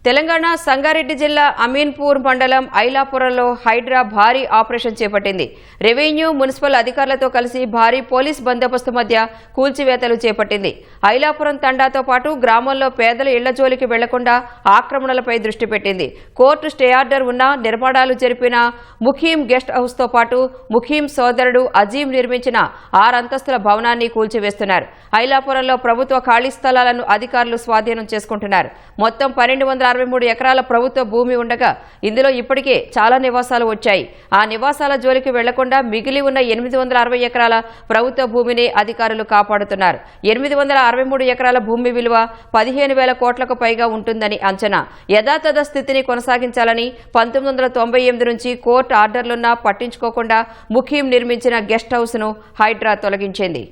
తెలంగాణ సంగారెడ్డి జిల్లా అమీన్పూర్ మండలం ఐలాపురంలో హైడ్రా భారీ ఆపరేషన్ చేపట్టింది. రెవెన్యూ, మున్సిపల్ అధికారులతో కలిసి భారీ పోలీస్ బందోబస్తు మధ్య కూల్చివేతలు చేపట్టింది. ఐలాపురం తండాతో పాటు గ్రామంలో పేదల ఇళ్ల జోలికి వెళ్లకుండా ఆక్రమణలపై దృష్టి పెట్టింది. కోర్టు స్టే ఆర్డర్ ఉన్న నిర్మాణాలు జరిపిన ముఖీం గెస్ట్ హౌస్తో పాటు ముఖీం సోదరుడు అజీం నిర్మించిన 6 అంతస్తుల భవనాన్ని కూల్చివేస్తున్నారు. ఐలాపురంలో ప్రభుత్వ ఖాళీ స్థలాలను అధికారులు స్వాధీనం చేసుకుంటున్నారు. మొత్తం 1263 ఎకరాల ప్రభుత్వ భూమి ఉండగా ఇందులో ఇప్పటికే చాలా నివాసాలు వచ్చాయి. ఆ నివాసాల జోలికి వెళ్లకుండా మిగిలి ఉన్న 860 ఎకరాల ప్రభుత్వ భూమిని అధికారులు కాపాడుతున్నారు. 863 ఎకరాల భూమి విలువ 15,000 కోట్లకు పైగా ఉంటుందని అంచనా. యథాతథ స్థితిని కొనసాగించాలని 1998 నుంచి కోర్టు ఆర్డర్లున్నా పట్టించుకోకుండా ముఖీం నిర్మించిన గెస్ట్ హౌస్ ను హైడ్రా తొలగించింది.